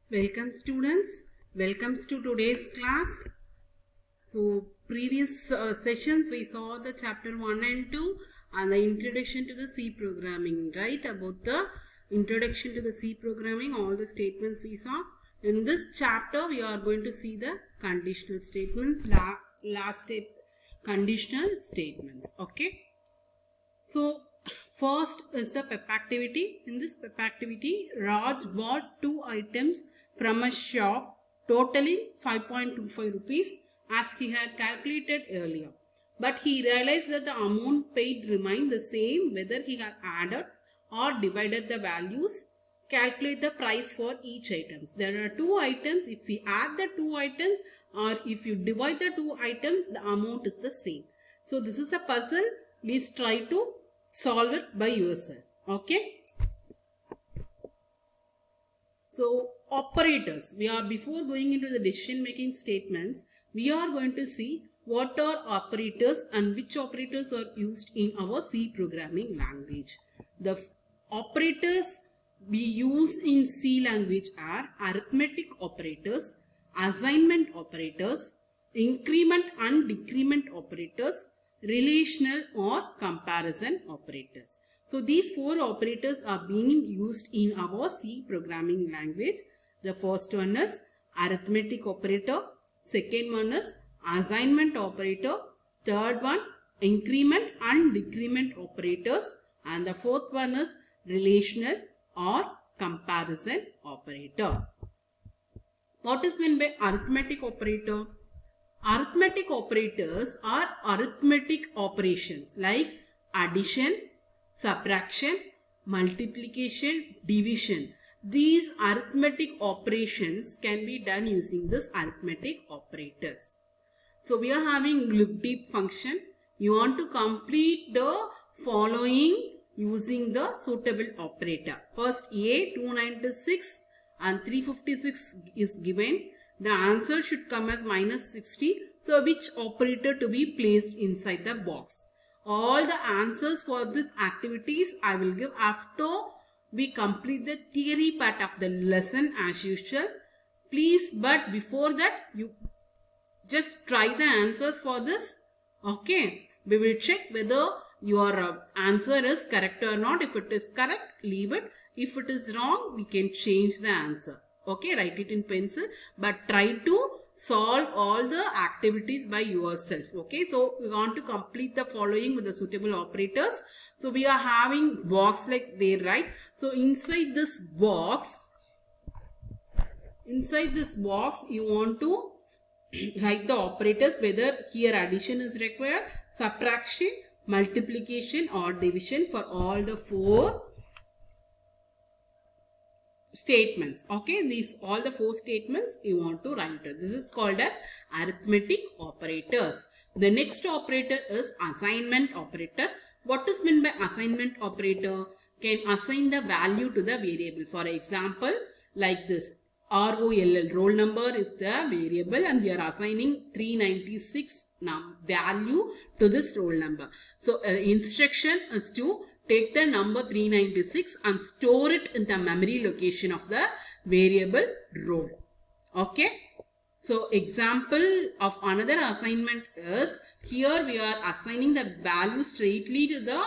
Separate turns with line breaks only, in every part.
Welcome students, welcome to today's class. So previous sessions we saw the chapter 1 and 2 and the introduction to the C programming, right? About the introduction to the C programming, all the statements we saw. In this chapter we are going to see the conditional statements, last step conditional statements, okay? So first is the PEP activity. In this PEP activity, Raj bought 2 items from a shop totaling 5.25 rupees as he had calculated earlier. But he realized that the amount paid remained the same whether he had added or divided the values. Calculate the price for each item. There are 2 items. If we add the 2 items or if you divide the 2 items, the amount is the same. So this is a puzzle. Please try to solve it by yourself. Okay. So operators, before going into the decision making statements, we are going to see what are operators and which operators are used in our C programming language. The operators we use in C language are arithmetic operators, assignment operators, increment and decrement operators, relational or comparison operators. So these 4 operators are being used in our C programming language. The first one is arithmetic operator, second one is assignment operator, third one increment and decrement operators, and the fourth one is relational or comparison operator. What is meant by arithmetic operator? Arithmetic operators are arithmetic operations like addition, subtraction, multiplication, division. These arithmetic operations can be done using this arithmetic operators. So we are having look deep function. You want to complete the following using the suitable operator. First A 296 and 356 is given. The answer should come as minus 60. So which operator to be placed inside the box? All the answers for these activities I will give after we complete the theory part of the lesson as usual. Please, but before that you just try the answers for this. Okay. We will check whether your answer is correct or not. If it is correct, leave it. If it is wrong, we can change the answer. Okay, write it in pencil, but try to solve all the activities by yourself. Okay, so we want to complete the following with the suitable operators. So we are having box like there, right? So inside this box, you want to write the operators, whether here addition is required, subtraction, multiplication or division for all the 4 statements. Okay, these all the 4 statements you want to write it. This is called as arithmetic operators. The next operator is assignment operator. What is meant by assignment operator? Can assign the value to the variable. For example, like this, ROLL, roll number is the variable and we are assigning 396 value to this roll number. So instruction is to take the number 396 and store it in the memory location of the variable roll. Okay. So example of another assignment is, here we are assigning the value straightly to the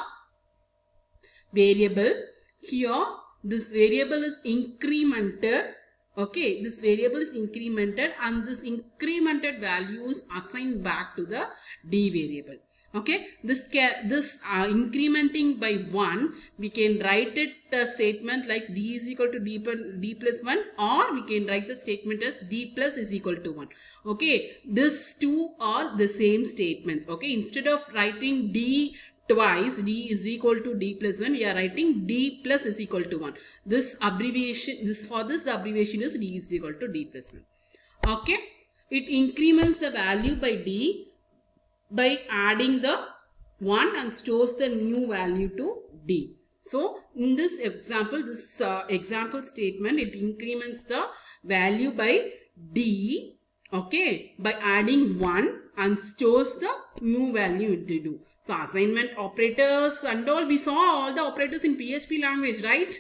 variable. Here this variable is incremented. Okay, this variable is incremented and this incremented value is assigned back to the D variable. Okay, this incrementing by 1, we can write it a statement like D is equal to D plus 1, or we can write the statement as D plus is equal to 1. Okay, these 2 are the same statements. Okay, instead of writing D twice, D is equal to D plus 1, we are writing D plus is equal to 1. This abbreviation, the abbreviation is D is equal to D plus 1. Okay, it increments the value by D by adding the 1 and stores the new value to D. So in this example, example statement, it increments the value by D, okay, by adding 1 and stores the new value into D. So assignment operators and all, we saw all the operators in PHP language, right?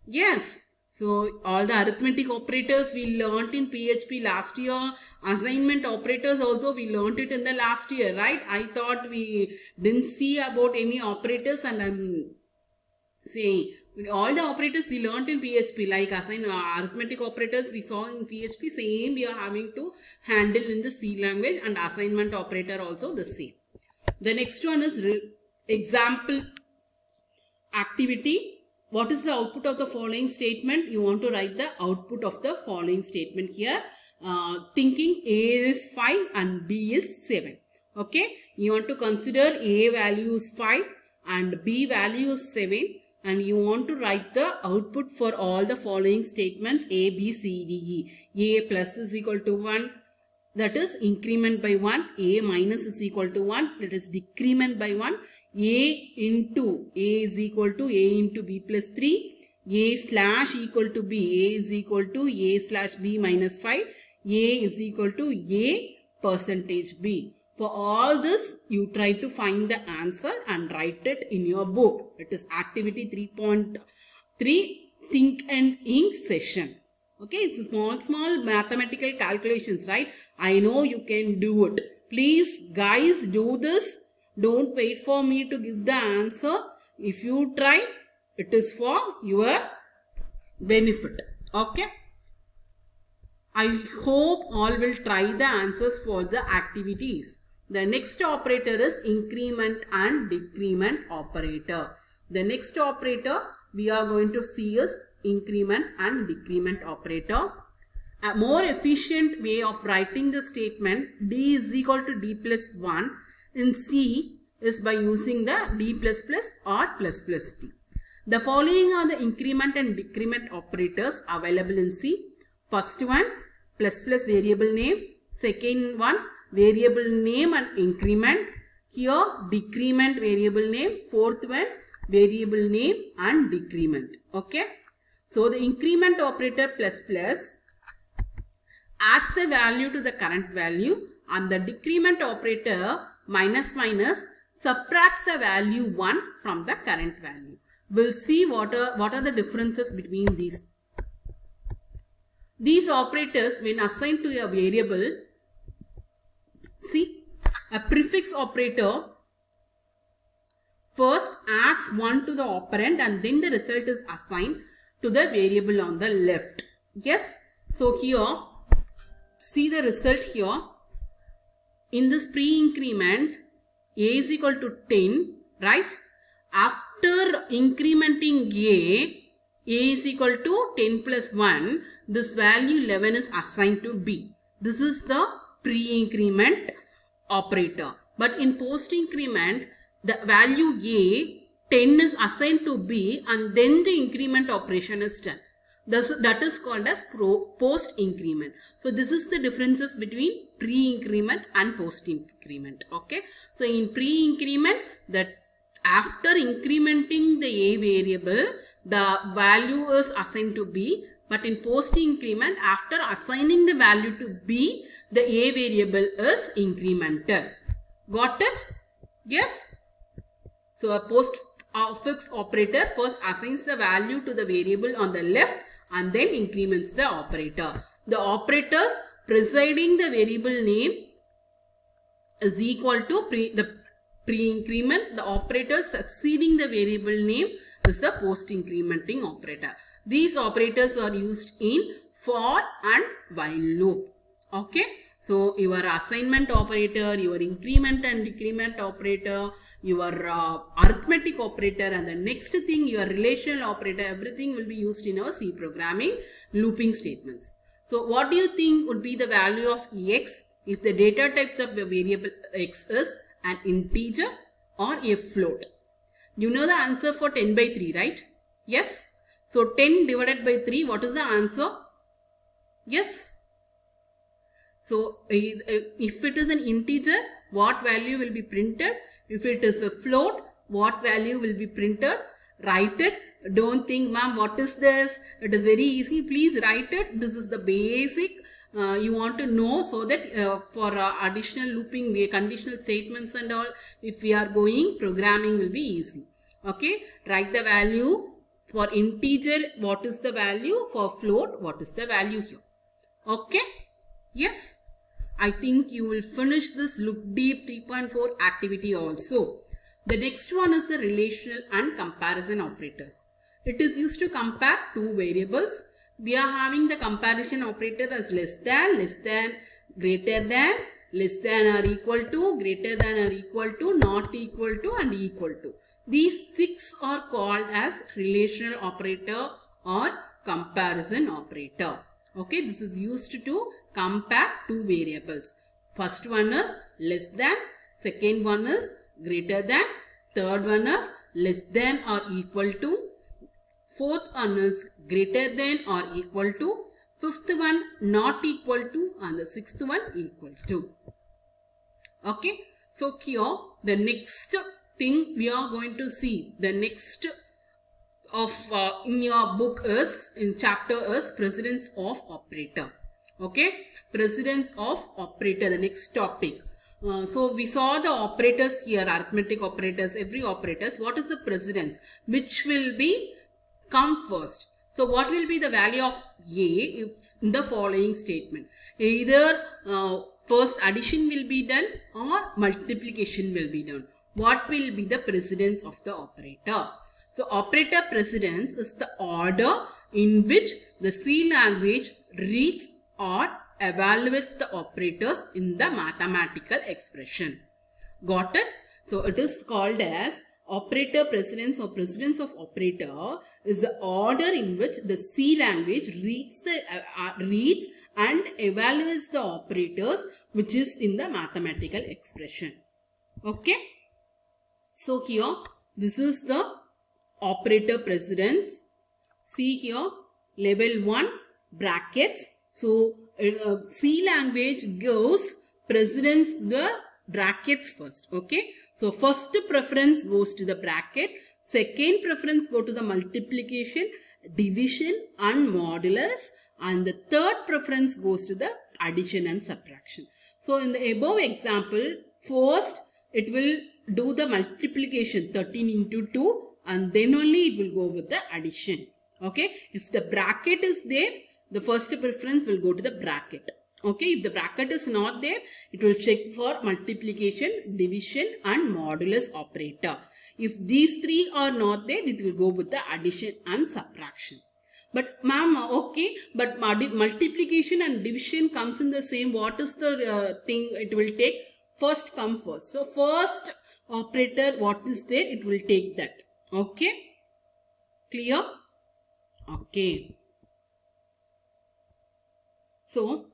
Yes. So all the arithmetic operators we learnt in PHP last year. Assignment operators also we learnt it in the last year, right? I thought we didn't see about any operators, and I'm saying all the operators we learnt in PHP, like arithmetic operators we saw in PHP, same we are having to handle in the C language, and assignment operator also the same. The next one is example activity. What is the output of the following statement? You want to write the output of the following statement here. Thinking A is 5 and B is 7. Okay. You want to consider A value is 5 and B value is 7. And you want to write the output for all the following statements A, B, C, D, E. A plus is equal to 1. That is increment by 1. A minus is equal to 1. That is decrement by 1. A into A is equal to A into B plus 3. A slash equal to B. A is equal to A slash B minus 5. A is equal to A percentage B. For all this, you try to find the answer and write it in your book. It is activity 3.3 Think and Ink session. Okay, it's small mathematical calculations, right? I know you can do it. Please, guys, do this. Don't wait for me to give the answer. If you try, it is for your benefit. Okay. I hope all will try the answers for the activities. The next operator is increment and decrement operator. The next operator we are going to see is increment and decrement operator. A more efficient way of writing the statement D is equal to D plus 1 in C is by using the D plus plus or plus plus T. The following are the increment and decrement operators available in C. First one, plus plus variable name. Second one, variable name and increment. Here, decrement variable name. Fourth one, variable name and decrement. Okay. So, the increment operator plus plus adds the value to the current value, and the decrement operator minus minus subtracts the value 1 from the current value. We'll see what are the differences between these. These operators, when assigned to a variable, see, a prefix operator first adds 1 to the operand and then the result is assigned to the variable on the left. Yes. So here, see the result here. In this pre-increment, A is equal to 10, right? After incrementing A is equal to 10 plus 1. This value 11 is assigned to B. This is the pre-increment operator. But in post-increment, the value A, 10 is assigned to B and then the increment operation is done. That is called as post-increment. So this is the differences between pre-increment and post-increment. Okay. So in pre-increment, that after incrementing the A variable, the value is assigned to B. But in post-increment, after assigning the value to B, the A variable is incremented. Got it? Yes. So a postfix operator first assigns the value to the variable on the left and then increments the operator. The operators preceding the variable name is equal to the pre-increment. The operator succeeding the variable name is the post-incrementing operator. These operators are used in for and while loop. Okay. So your assignment operator, your increment and decrement operator, your arithmetic operator, and the next thing your relational operator, everything will be used in our C programming looping statements. So what do you think would be the value of X if the data types of the variable X is an integer or a float? You know the answer for 10 by 3, right? Yes. So 10 divided by 3, what is the answer? Yes. So if it is an integer, what value will be printed? If it is a float, what value will be printed? Write it. Don't think, ma'am, what is this? It is very easy. Please write it. This is the basic you want to know, so that for additional looping, conditional statements and all, if we are going, programming will be easy. Okay. Write the value For integer, what is the value? For float, what is the value here? Okay? Yes? I think you will finish this Look Deep 3.4 activity also. The next one is the relational and comparison operators. It is used to compare two variables. We are having the comparison operator as less than, greater than, less than or equal to, greater than or equal to, not equal to, and equal to. These 6 are called as relational operator or comparison operator. Okay, this is used to compare two variables. First one is less than, second one is greater than, third one is less than or equal to, fourth one is greater than or equal to, fifth one not equal to, and the sixth one equal to. Okay, so here the next thing we are going to see, the next of in your book is, in chapter is precedence of operator. Okay, precedence of operator, the next topic. So we saw the operators here, arithmetic operators, every operators. What is the precedence? Which will be come first? So what will be the value of A if in the following statement? Either first addition will be done or multiplication will be done. What will be the precedence of the operator? So operator precedence is the order in which the C language reads or evaluates the operators in the mathematical expression. Got it? So it is called as operator precedence or precedence of operator is the order in which the C language reads and evaluates the operators which is in the mathematical expression. Okay? So here this is the operator precedence. See here level 1 brackets. So C language gives precedence the brackets first. Okay. So first preference goes to the bracket. Second preference go to the multiplication, division and modulus. And the third preference goes to the addition and subtraction. So in the above example, first it will do the multiplication 13 into 2 and then only it will go with the addition. Okay. If the bracket is there, the first preference will go to the bracket. Okay. If the bracket is not there, it will check for multiplication, division and modulus operator. If these three are not there, it will go with the addition and subtraction. But ma'am, okay, but multiplication and division comes in the same. What is the thing it will take? First come first. So first operator, what is there? It will take that. Okay. Clear? Okay. So,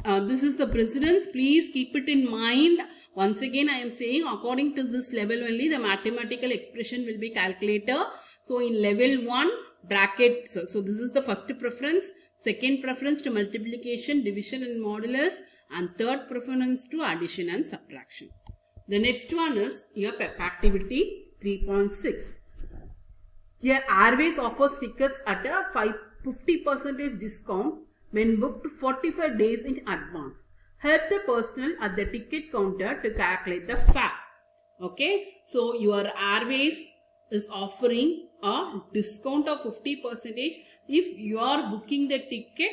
this is the precedence. Please keep it in mind. Once again, I am saying according to this level only the mathematical expression will be calculated. So, in level 1, brackets. So, this is the first preference. Second preference to multiplication, division and modulus. And third preference to addition and subtraction. The next one is your PEP activity 3.6. Here, Airways offers tickets at a 50% discount when booked 45 days in advance. Help the personnel at the ticket counter to calculate the fare. Okay. So, your Airways is offering a discount of 50% if you are booking the ticket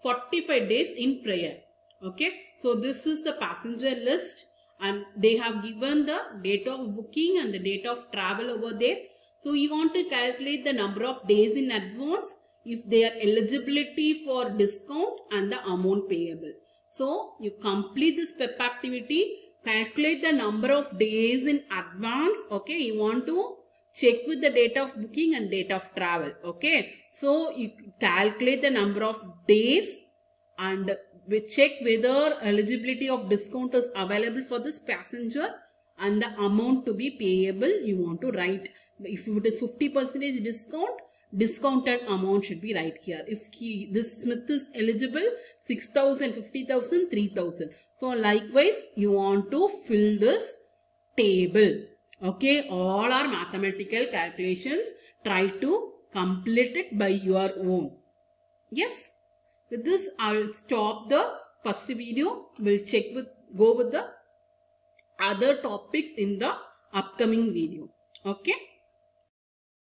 45 days in prior. Okay. So, this is the passenger list and they have given the date of booking and the date of travel over there. So, you want to calculate the number of days in advance if they are eligibility for discount and the amount payable. So, you complete this PEP activity, calculate the number of days in advance. Okay, you want to check with the date of booking and date of travel. Okay, so you calculate the number of days and we check whether eligibility of discount is available for this passenger and the amount to be payable you want to write. If it is 50% discount, discounted amount should be right here. If this Smith is eligible, 6,000, 50,000, 3,000. So likewise, you want to fill this table. Okay, all our mathematical calculations, try to complete it by your own. Yes. With this, I will stop the first video. We'll go with the other topics in the upcoming video. Okay.